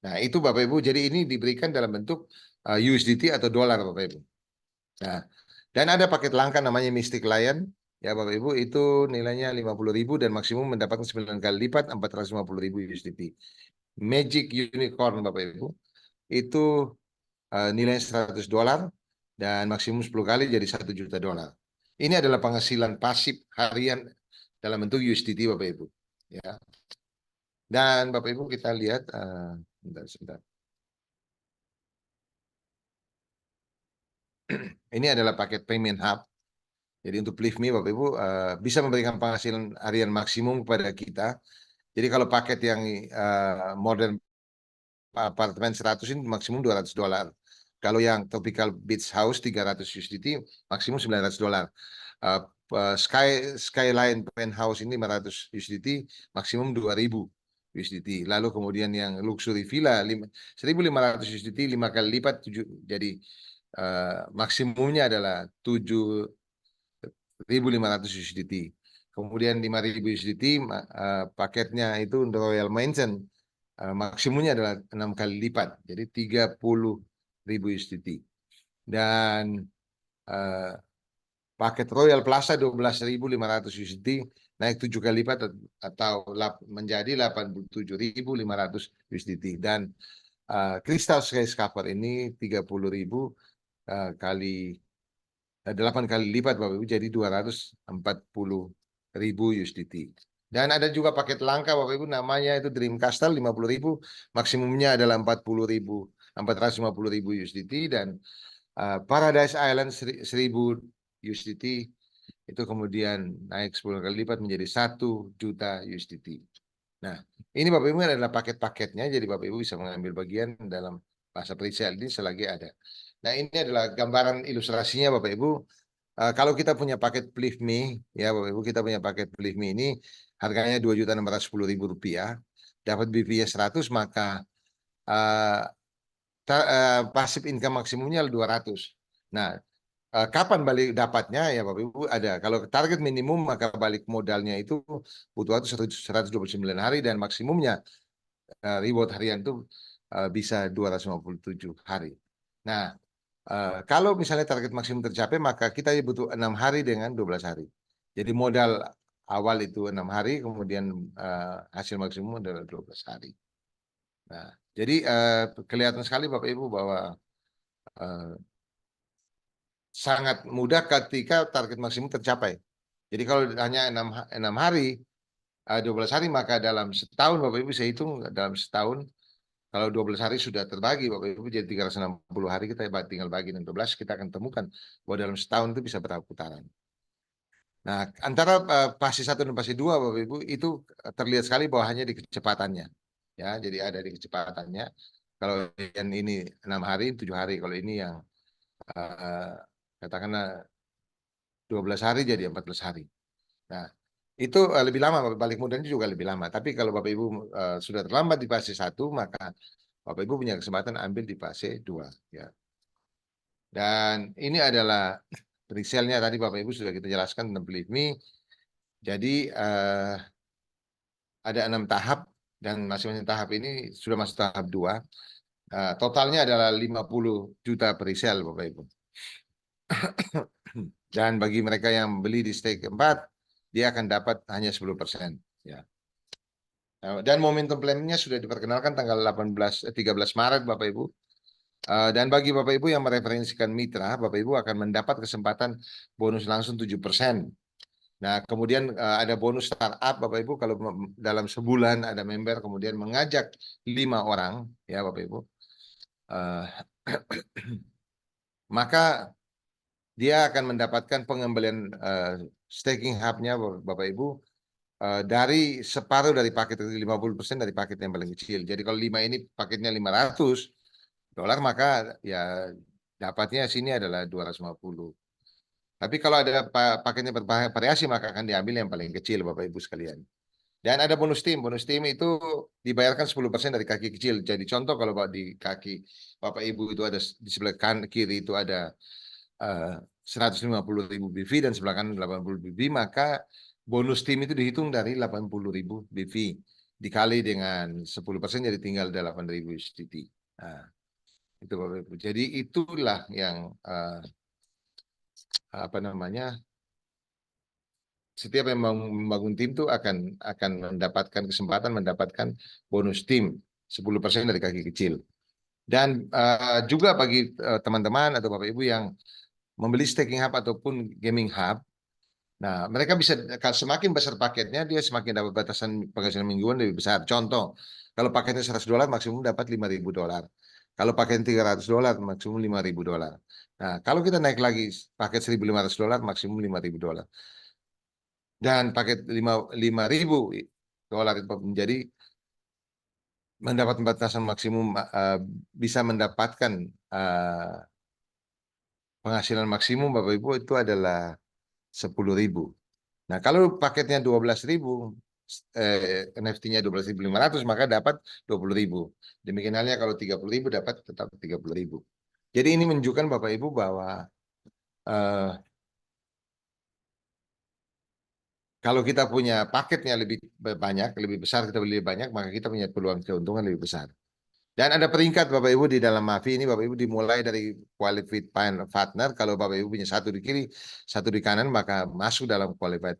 Nah, itu Bapak Ibu, jadi ini diberikan dalam bentuk USDT atau dolar, Bapak Ibu. Nah, dan ada paket langka namanya Mystic Lion, ya Bapak Ibu, itu nilainya 50.000 dan maksimum mendapatkan 9 kali lipat 450.000 USDT. Magic Unicorn, Bapak Ibu, itu nilainya $100 dan maksimum 10 kali jadi $1 juta. Ini adalah penghasilan pasif harian dalam bentuk USDT, Bapak Ibu. Ya. Dan Bapak Ibu kita lihat, sebentar. Ini adalah paket Payment Hub. Jadi untuk Believe Me, Bapak Ibu, bisa memberikan penghasilan harian maksimum kepada kita. Jadi kalau paket yang modern apartemen 100 ini maksimum $200. Kalau yang Tropical Beach House 300 USDT, maksimum $900. Skyline Penthouse ini 500 USDT, maksimum 2.000 USDT. Lalu kemudian yang Luxury Villa 1.500 USDT, 5 kali lipat, jadi maksimumnya adalah 7.500 USDT. Kemudian 5.000 USDT paketnya itu untuk Royal Mansion, maksimumnya adalah 6 kali lipat, jadi 30.000 USDT. Dan paket Royal Plaza 12.500 USDT naik 7 kali lipat atau menjadi 87.500 USDT. Dan Crystal Skyscraper ini 30.000 kali 8 kali lipat, Bapak Ibu, jadi 240.000 USDT. Dan ada juga paket langka, Bapak Ibu, namanya itu Dream Castle 50.000, maksimumnya adalah 450.000 USDT. Dan Paradise Island 1.000 USDT itu kemudian naik 10 kali lipat menjadi 1 juta USDT. Nah, ini Bapak Ibu adalah paket-paketnya, jadi Bapak Ibu bisa mengambil bagian dalam masa presale ini selagi ada. Nah, ini adalah gambaran ilustrasinya, Bapak Ibu. Kalau kita punya paket Believe Me, ya Bapak Ibu, kita punya paket Believe Me ini harganya Rp2.610.000, dapat BPS 100, maka pasif income maksimumnya 200. Nah, kapan balik dapatnya ya Bapak Ibu ada. Kalau target minimum maka balik modalnya itu butuh waktu 129 hari dan maksimumnya reward harian itu bisa 257 hari. Nah, kalau misalnya target maksimum tercapai maka kita butuh 6 hari dengan 12 hari. Jadi modal awal itu 6 hari, kemudian hasil maksimum adalah 12 hari. Nah, jadi kelihatan sekali Bapak Ibu bahwa sangat mudah ketika target maksimum tercapai. Jadi kalau hanya 6 hari, 12 hari, maka dalam setahun Bapak Ibu bisa hitung dalam setahun, kalau 12 hari sudah terbagi Bapak Ibu jadi 360 hari, kita tinggal bagi dengan 12, kita akan temukan bahwa dalam setahun itu bisa berapa putaran. Nah, antara fase 1 dan fase 2 Bapak Ibu itu terlihat sekali bahwa hanya di kecepatannya. Ya, jadi ada di kecepatannya. Kalau yang ini 6 hari, 7 hari. Kalau ini yang eh, katakanlah 12 hari jadi 14 hari. Nah, itu lebih lama, balik modalnya juga lebih lama. Tapi kalau Bapak Ibu sudah terlambat di fase 1, maka Bapak Ibu punya kesempatan ambil di fase 2. Ya. Dan ini adalah presale-nya tadi Bapak Ibu sudah kita jelaskan tentang Believe Me. Jadi ada 6 tahap dan masing-masing tahap ini sudah masuk tahap 2. Totalnya adalah 50 juta presale Bapak Ibu. Dan bagi mereka yang beli di stake 4, dia akan dapat hanya 10%. Ya. Dan momentum planning-nya sudah diperkenalkan tanggal 13 Maret Bapak Ibu. Dan bagi Bapak Ibu yang mereferensikan mitra, Bapak Ibu akan mendapat kesempatan bonus langsung 7%. Nah, kemudian ada bonus startup Bapak Ibu kalau dalam sebulan ada member kemudian mengajak 5 orang ya Bapak Ibu. Maka dia akan mendapatkan pengembalian staking hub-nya Bapak Ibu dari separuh dari paket itu 50% dari paket yang paling kecil. Jadi kalau 5 ini paketnya $500, maka ya dapatnya sini adalah 250. Tapi kalau ada paketnya bervariasi maka akan diambil yang paling kecil Bapak Ibu sekalian. Dan ada bonus tim. Bonus tim itu dibayarkan 10% dari kaki kecil. Jadi contoh kalau di kaki Bapak Ibu itu ada di sebelah kiri itu ada 150.000 BV dan sebelah kanan 80 BV, maka bonus tim itu dihitung dari 80.000 BV dikali dengan 10% jadi tinggal 8.000 USDT. Nah, itu Bapak Ibu. Jadi itulah yang apa namanya, setiap yang membangun tim itu akan mendapatkan kesempatan mendapatkan bonus tim 10% dari kaki kecil. Dan juga bagi teman-teman atau Bapak Ibu yang membeli staking hub ataupun gaming hub, nah mereka bisa semakin besar paketnya dia semakin dapat batasan penghasilan mingguan lebih besar. Contoh, kalau paketnya $100 maksimum dapat $5.000. Kalau paketnya $300 maksimum $5.000. Nah, kalau kita naik lagi paket $1.500 maksimum $5.000. Dan paket $5.000 itu menjadi mendapat batasan maksimum bisa mendapatkan penghasilan maksimum Bapak Ibu itu adalah 10.000. Nah, kalau paketnya 12.000 NFT-nya 12.500 maka dapat 20.000. Demikian halnya kalau 30.000 dapat tetap 30.000. Jadi ini menunjukkan Bapak Ibu bahwa kalau kita punya paketnya lebih banyak, lebih besar, kita beli lebih banyak, maka kita punya peluang keuntungan lebih besar. Dan ada peringkat Bapak Ibu di dalam MAFI ini, Bapak Ibu dimulai dari qualified partner. Kalau Bapak Ibu punya satu di kiri, satu di kanan, maka masuk dalam qualified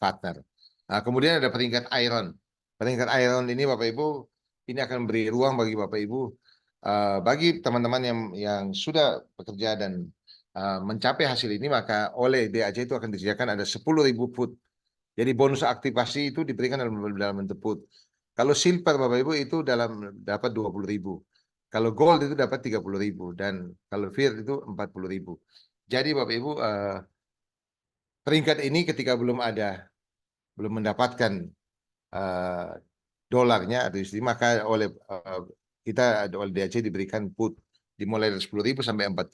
partner. Nah, kemudian ada peringkat iron. Peringkat iron ini Bapak Ibu, ini akan beri ruang bagi Bapak Ibu, bagi teman-teman yang sudah bekerja dan mencapai hasil ini, maka oleh DAC itu akan disediakan ada 10.000 put. Jadi bonus aktivasi itu diberikan dalam bentuk put. Kalau silver Bapak Ibu itu dapat 20.000. Kalau gold itu dapat 30.000 dan kalau fir itu 40.000. Jadi Bapak Ibu peringkat ini ketika belum mendapatkan dolarnya atau istilah maka oleh kita oleh DAC diberikan put dimulai dari 10.000 sampai 40.000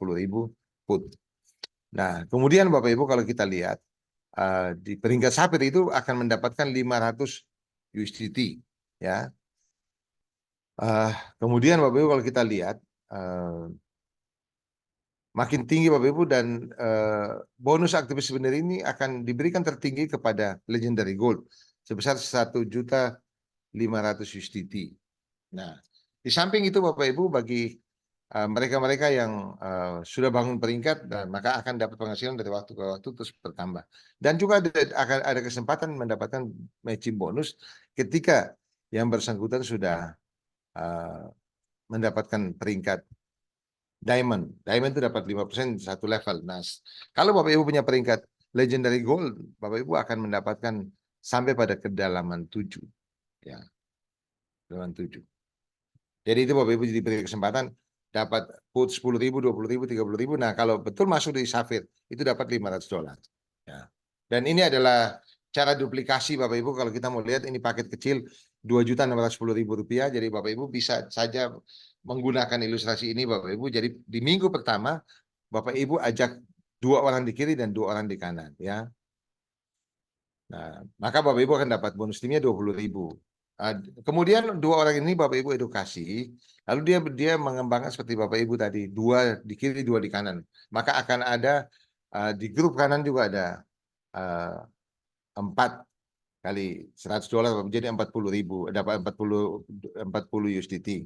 put. Nah, kemudian Bapak Ibu kalau kita lihat di peringkat sapphire itu akan mendapatkan 500 USDT ya. Kemudian Bapak Ibu kalau kita lihat makin tinggi Bapak Ibu dan bonus aktivis sebenarnya ini akan diberikan tertinggi kepada Legendary Gold sebesar 1.500.000 USDT. Nah, di samping itu Bapak Ibu bagi mereka-mereka yang sudah bangun peringkat dan maka akan dapat penghasilan dari waktu ke waktu terus bertambah. Dan juga akan ada kesempatan mendapatkan matching bonus ketika yang bersangkutan sudah mendapatkan peringkat Diamond. Diamond itu dapat 5% satu level. Nah, kalau Bapak Ibu punya peringkat Legendary Gold, Bapak Ibu akan mendapatkan sampai pada kedalaman 7. Ya, kedalaman 7. Jadi itu Bapak Ibu diberi kesempatan dapat put 10.000, 20.000, 30.000. Nah, kalau betul masuk di Safir, itu dapat $500. Ya. Dan ini adalah cara duplikasi Bapak Ibu. Kalau kita mau lihat ini paket kecil Rp2.610.000. Jadi Bapak Ibu bisa saja menggunakan ilustrasi ini Bapak Ibu. Jadi di minggu pertama Bapak Ibu ajak 2 orang di kiri dan 2 orang di kanan ya. Nah, maka Bapak Ibu akan dapat bonus timnya 20.000. Kemudian 2 orang ini Bapak Ibu edukasi, lalu dia mengembangkan seperti Bapak Ibu tadi, 2 di kiri, 2 di kanan. Maka akan ada di grup kanan juga ada 4 kali $100 menjadi 40.000, dapat 40 USDT.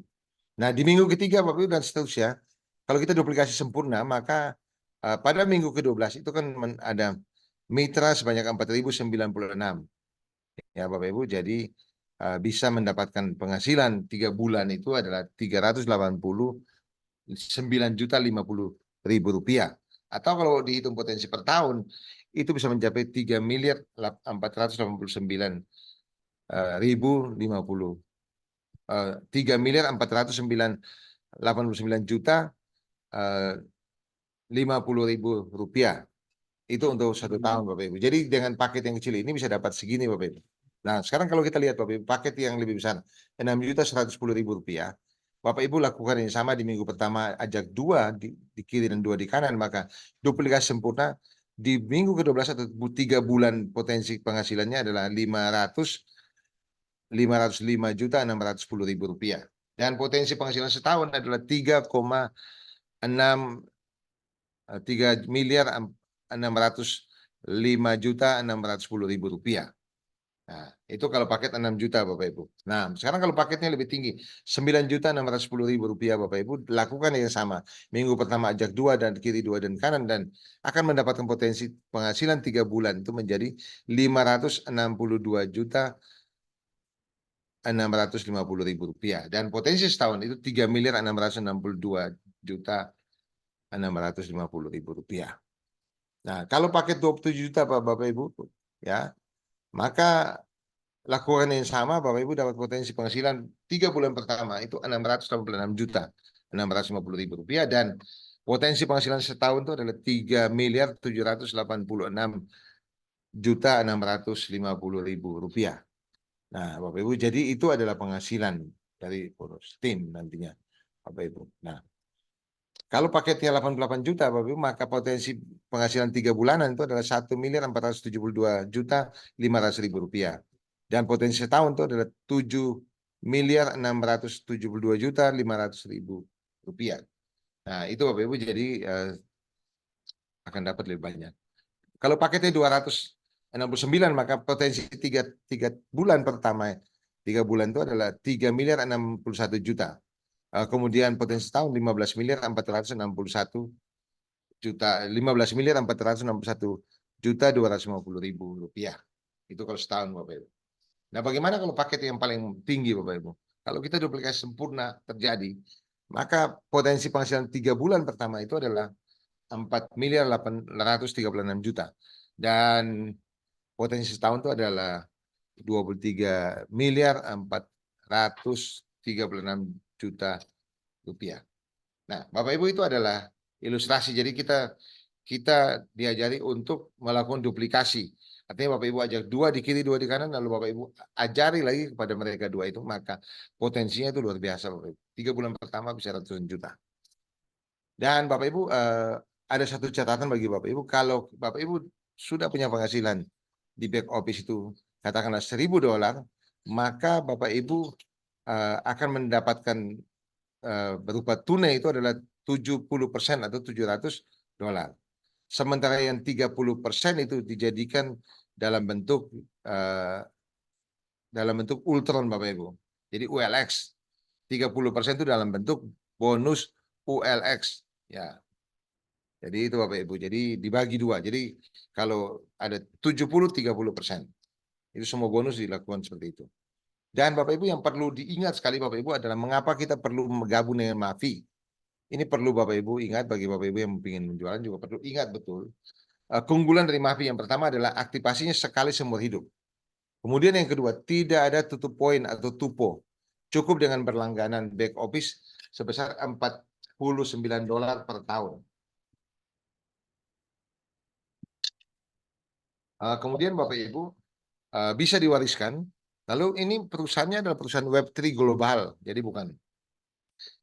Nah, di minggu ketiga Bapak Ibu dan seterusnya, kalau kita duplikasi sempurna, maka pada minggu ke-12 itu kan ada mitra sebanyak 4.096. Ya Bapak Ibu, jadi bisa mendapatkan penghasilan 3 bulan itu adalah Rp389.050.000. Atau kalau dihitung potensi per tahun, itu bisa mencapai 3.489.050. 3.489.050.000 itu untuk 1 tahun Bapak Ibu. Jadi dengan paket yang kecil ini bisa dapat segini Bapak Ibu. Nah sekarang kalau kita lihat Bapak Ibu, paket yang lebih besar Rp6.110.000, Bapak Ibu lakukan yang sama di minggu pertama, ajak 2 di kiri dan 2 di kanan, maka duplikasi sempurna di minggu ke-12 atau 3 bulan potensi penghasilannya adalah Rp505.610.000. Dan potensi penghasilan setahun adalah 3,605.610.000 rupiah. Nah, itu kalau paket 6 juta Bapak Ibu. Nah, sekarang kalau paketnya lebih tinggi, 9.610.000 rupiah Bapak Ibu, lakukan yang sama. Minggu pertama ajak 2 dan kiri, 2 dan kanan, dan akan mendapatkan potensi penghasilan 3 bulan itu menjadi 562.650.000 rupiah. Dan potensi setahun itu 3.662.650.000 rupiah. Nah, kalau paket 27 juta Bapak Ibu, ya, maka lakukan yang sama, Bapak Ibu dapat potensi penghasilan 3 bulan pertama itu 686.650.000 rupiah, dan potensi penghasilan setahun itu adalah 3.786.650.000 rupiah. Nah, Bapak Ibu, jadi itu adalah penghasilan dari bonus tim nantinya, Bapak Ibu. Nah, kalau paketnya 88 juta, Bapak Ibu, maka potensi penghasilan 3 bulanan itu adalah 1.472.500.000 rupiah. Dan potensi setahun itu adalah 7.672.500.000 rupiah. Nah, itu Bapak Ibu jadi akan dapat lebih banyak. Kalau paketnya 269, maka potensi 3 bulan pertama, 3 bulan itu adalah 3.061.000.000. Kemudian potensi tahun 15.451.250.000 rupiah. Itu kalau setahun Bapak Ibu. Nah, bagaimana kalau paket yang paling tinggi Bapak Ibu? Kalau kita duplikasi sempurna terjadi, maka potensi penghasilan 3 bulan pertama itu adalah 4.836.000.000. Dan potensi setahun itu adalah 23.436.000.000 rupiah. Nah, Bapak Ibu, itu adalah ilustrasi. Jadi kita diajari untuk melakukan duplikasi. Artinya Bapak Ibu ajak 2 di kiri, 2 di kanan, lalu Bapak Ibu ajari lagi kepada mereka 2 itu, maka potensinya itu luar biasa Bapak Ibu. 3 bulan pertama bisa ratusan juta. Dan Bapak Ibu ada satu catatan bagi Bapak Ibu, kalau Bapak Ibu sudah punya penghasilan di back office itu katakanlah $1.000, maka Bapak Ibu akan mendapatkan berupa tunai itu adalah 70% atau $700. Sementara yang 30% itu dijadikan dalam bentuk Ultron Bapak Ibu. Jadi ULX. 30% itu dalam bentuk bonus ULX. Ya. Jadi itu Bapak Ibu. Jadi dibagi 2. Jadi kalau ada 70-30%. Itu semua bonus dilakukan seperti itu. Dan Bapak Ibu, yang perlu diingat sekali Bapak Ibu adalah mengapa kita perlu menggabung dengan Mavi. Ini perlu Bapak Ibu ingat, bagi Bapak Ibu yang ingin menjualan juga perlu ingat betul. Keunggulan dari Mavi yang pertama adalah aktivasinya sekali seumur hidup. Kemudian yang kedua, tidak ada tutup poin atau tupo. Cukup dengan berlangganan back office sebesar $49 per tahun. Kemudian Bapak Ibu bisa diwariskan. Lalu ini perusahaannya adalah perusahaan Web3 global, jadi bukan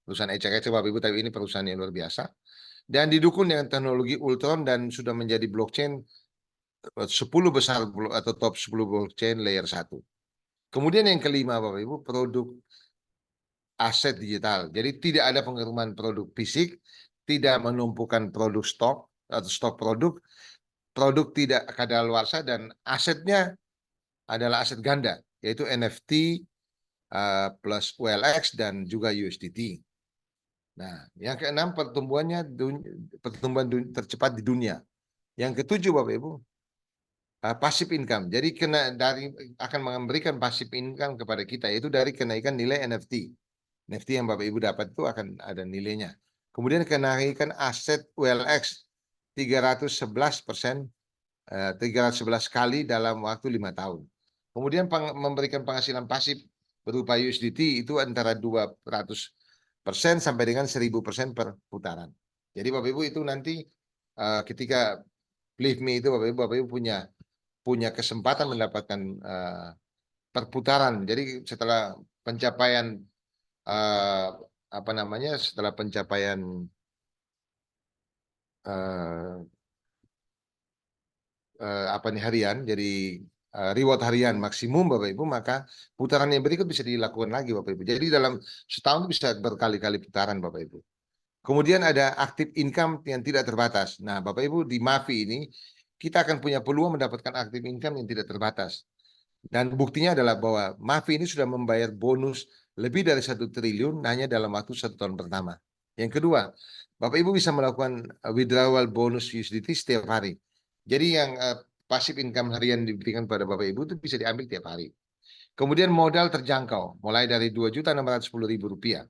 perusahaan ecek-ecek Bapak Ibu, tapi ini perusahaan yang luar biasa. Dan didukung dengan teknologi Ultron dan sudah menjadi blockchain 10 besar atau top 10 blockchain layer 1. Kemudian yang kelima Bapak Ibu, produk aset digital. Jadi tidak ada pengiriman produk fisik, tidak menumpukan produk stok atau stok produk tidak kadaluarsa dan asetnya adalah aset ganda, yaitu NFT plus OLX dan juga USDT. Nah, yang keenam pertumbuhan tercepat di dunia. Yang ketujuh Bapak Ibu, passive income. Jadi akan memberikan passive income kepada kita, yaitu dari kenaikan nilai NFT. NFT yang Bapak Ibu dapat itu akan ada nilainya. Kemudian kenaikan aset OLX 311%, 311 kali dalam waktu 5 tahun. Kemudian memberikan penghasilan pasif berupa USDT itu antara 200% sampai dengan 1000% per putaran. Jadi Bapak Ibu itu nanti ketika Believe Me itu Bapak Ibu punya kesempatan mendapatkan perputaran. Jadi setelah pencapaian setelah pencapaian harian, jadi reward harian maksimum Bapak Ibu, maka putaran yang berikut bisa dilakukan lagi Bapak Ibu. Jadi dalam setahun bisa berkali-kali putaran Bapak Ibu. Kemudian ada active income yang tidak terbatas. Nah Bapak Ibu, di Mavi ini kita akan punya peluang mendapatkan active income yang tidak terbatas. Dan buktinya adalah bahwa Mavi ini sudah membayar bonus lebih dari 1 triliun hanya dalam waktu 1 tahun pertama. Yang kedua, Bapak Ibu bisa melakukan withdrawal bonus USDT setiap hari. Jadi yang passive income harian diberikan pada Bapak Ibu itu bisa diambil tiap hari. Kemudian modal terjangkau, mulai dari Rp2.610.000.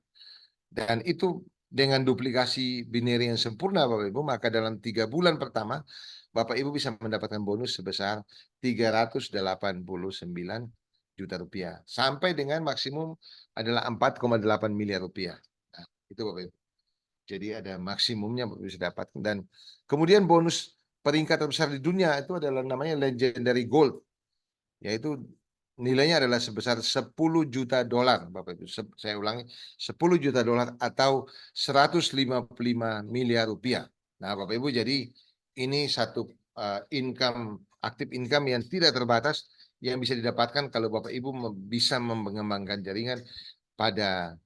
Dan itu dengan duplikasi binary yang sempurna Bapak Ibu, maka dalam 3 bulan pertama Bapak Ibu bisa mendapatkan bonus sebesar Rp389 juta sampai dengan maksimum adalah Rp4,8 miliar. Nah, itu Bapak Ibu. Jadi ada maksimumnya Bapak bisa dapatkan. Dan kemudian bonus peringkat terbesar di dunia itu adalah namanya Legendary Gold, yaitu nilainya adalah sebesar 10 juta dolar Bapak Ibu. Saya ulangi, 10 juta dolar atau 155 miliar rupiah. Nah Bapak Ibu, jadi ini satu aktif income yang tidak terbatas yang bisa didapatkan kalau Bapak Ibu bisa mengembangkan jaringan pada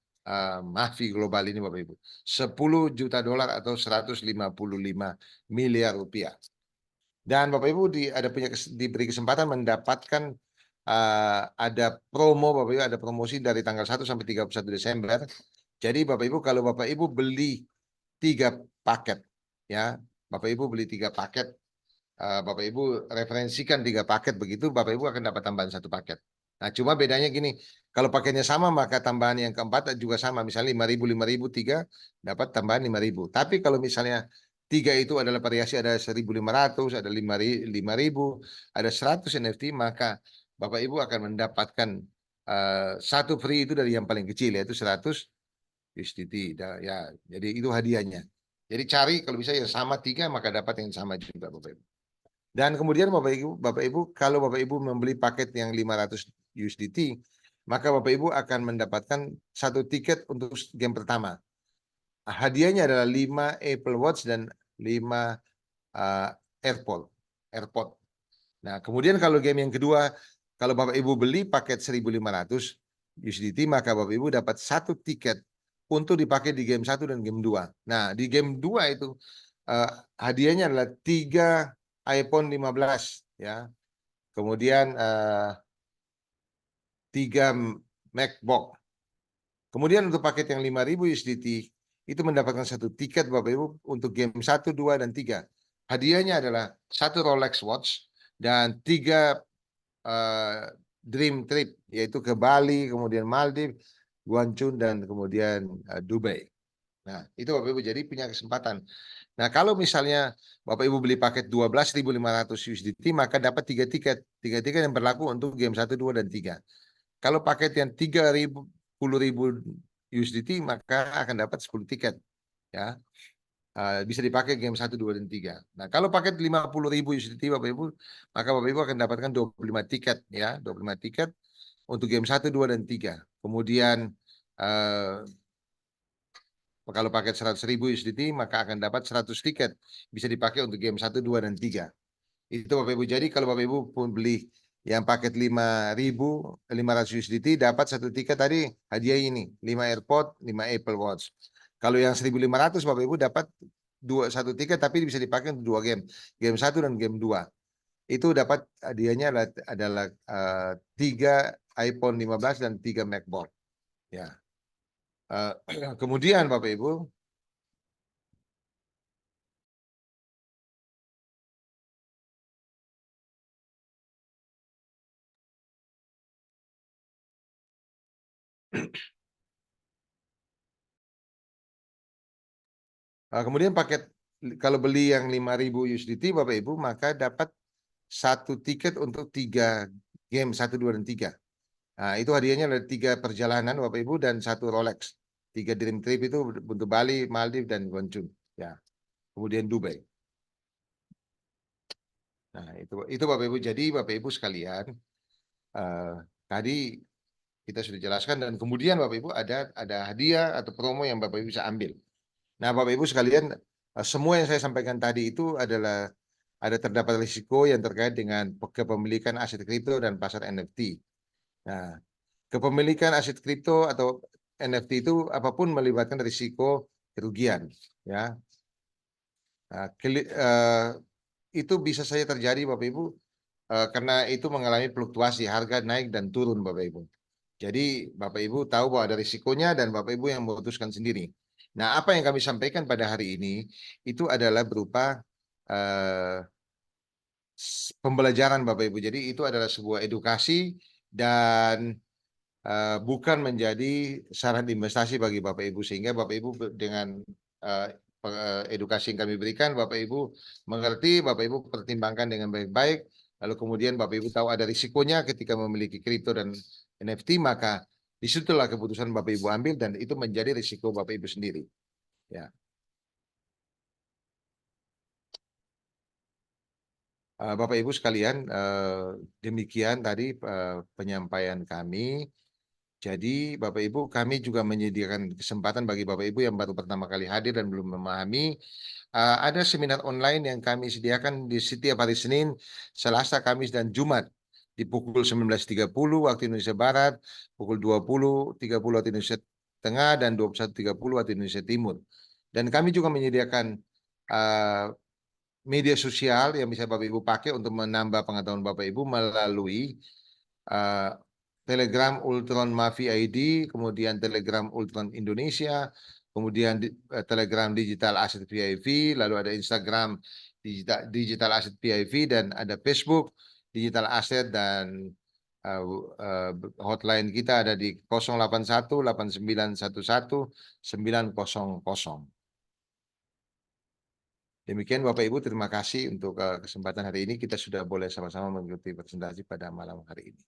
Mavi global ini Bapak Ibu. 10 juta dolar atau 155 miliar rupiah. Dan Bapak Ibu diberi kesempatan mendapatkan ada promo Bapak Ibu, ada promosi dari tanggal 1 sampai 31 Desember. Jadi Bapak Ibu kalau Bapak Ibu beli 3 paket ya, Bapak Ibu beli 3 paket, Bapak Ibu referensikan 3 paket begitu, Bapak Ibu akan dapat tambahan 1 paket. Nah, cuma bedanya gini, kalau paketnya sama maka tambahan yang keempat juga sama, misalnya 5.000 3 dapat tambahan 5.000. Tapi kalau misalnya 3 itu adalah variasi, ada 1.500, ada 5.000, ada 100 NFT, maka Bapak Ibu akan mendapatkan satu free itu dari yang paling kecil, yaitu 100 USDT. Ya, jadi itu hadiahnya. Jadi cari kalau bisa yang sama 3 maka dapat yang sama juga Bapak Ibu. Dan kemudian Bapak Ibu kalau Bapak Ibu membeli paket yang 500 USDT, maka Bapak Ibu akan mendapatkan 1 tiket untuk game pertama. Hadiahnya adalah 5 Apple Watch dan 5 AirPod. Nah, kemudian kalau game yang kedua, kalau Bapak Ibu beli paket 1.500 USDT, maka Bapak Ibu dapat 1 tiket untuk dipakai di game 1 dan game 2. Nah, di game 2 itu hadiahnya adalah 3 iPhone 15 ya. Kemudian 3 MacBook. Kemudian untuk paket yang 5.000 USDT itu mendapatkan 1 tiket Bapak Ibu untuk game 1, 2, dan 3. Hadiahnya adalah 1 Rolex Watch dan 3 dream trip, yaitu ke Bali, kemudian Maldives, Guangzhou, dan kemudian Dubai. Nah, itu Bapak Ibu jadi punya kesempatan. Nah, kalau misalnya Bapak Ibu beli paket 12.500 USDT, maka dapat 3 tiket. 3 tiket yang berlaku untuk game 1, 2, dan 3. Kalau paket yang 10.000 USDT, maka akan dapat 10 tiket. Ya. bisa dipakai game 1, 2, dan 3. Nah, kalau paket 50.000 USDT Bapak Ibu, maka Bapak Ibu akan dapatkan 25 tiket ya, 25 tiket untuk game 1, 2, dan 3. Kemudian eh, kalau paket 100.000 USDT maka akan dapat 100 tiket bisa dipakai untuk game 1, 2, dan 3. Itu Bapak Ibu. Jadi kalau Bapak Ibu pun beli yang paket 5.500 USDT dapat satu tiket tadi hadiah ini 5 AirPod, 5 Apple Watch. Kalau yang 1.500 Bapak Ibu dapat satu tiket tapi bisa dipakai untuk dua game, game 1 dan game 2. Itu dapat hadiahnya adalah 3 iPhone 15 dan 3 MacBook. Ya. Kemudian Bapak Ibu, kemudian paket kalau beli yang 5.000 USDT Bapak Ibu maka dapat satu tiket untuk 3 game 1, 2, dan 3. Nah, itu hadiahnya ada 3 perjalanan Bapak Ibu dan satu Rolex. 3 dream trip itu untuk Bali, Maldives, dan Guangzhou. Ya. Kemudian Dubai. Nah, itu Bapak Ibu. Jadi Bapak Ibu sekalian, tadi kita sudah jelaskan dan kemudian Bapak Ibu ada hadiah atau promo yang Bapak Ibu bisa ambil. Nah, Bapak Ibu sekalian, semua yang saya sampaikan tadi itu adalah ada terdapat risiko yang terkait dengan kepemilikan aset kripto dan pasar NFT. Nah, kepemilikan aset kripto atau NFT itu apapun melibatkan risiko kerugian, ya. Nah, itu bisa saja terjadi Bapak Ibu karena itu mengalami fluktuasi harga naik dan turun Bapak Ibu. Jadi Bapak Ibu tahu bahwa ada risikonya dan Bapak Ibu yang memutuskan sendiri. Nah, apa yang kami sampaikan pada hari ini itu adalah berupa eh, pembelajaran Bapak Ibu. Jadi itu adalah sebuah edukasi dan bukan menjadi saran investasi bagi Bapak Ibu sehingga Bapak Ibu dengan uh, edukasi yang kami berikan Bapak Ibu mengerti, Bapak Ibu pertimbangkan dengan baik-baik, lalu kemudian Bapak Ibu tahu ada risikonya ketika memiliki kripto dan NFT maka disitulah keputusan Bapak Ibu ambil dan itu menjadi risiko Bapak Ibu sendiri. Ya, Bapak Ibu sekalian, demikian tadi penyampaian kami. Jadi Bapak Ibu kami juga menyediakan kesempatan bagi Bapak Ibu yang baru pertama kali hadir dan belum memahami. Ada seminar online yang kami sediakan di setiap hari Senin, Selasa, Kamis, dan Jumat di pukul 19.30 waktu Indonesia Barat, pukul 20.30 waktu Indonesia Tengah, dan 21.30 waktu Indonesia Timur. Dan kami juga menyediakan uh, media sosial yang bisa Bapak Ibu pakai untuk menambah pengetahuan Bapak Ibu melalui uh, Telegram Ultron Mavi ID, kemudian Telegram Ultron Indonesia, kemudian Telegram Digital Asset PIV, lalu ada Instagram Digital Asset PIV, dan ada Facebook Digital Asset, dan uh, uh, hotline kita ada di 081 8911 900. Demikian Bapak Ibu, terima kasih untuk kesempatan hari ini. Kita sudah boleh sama-sama mengikuti presentasi pada malam hari ini.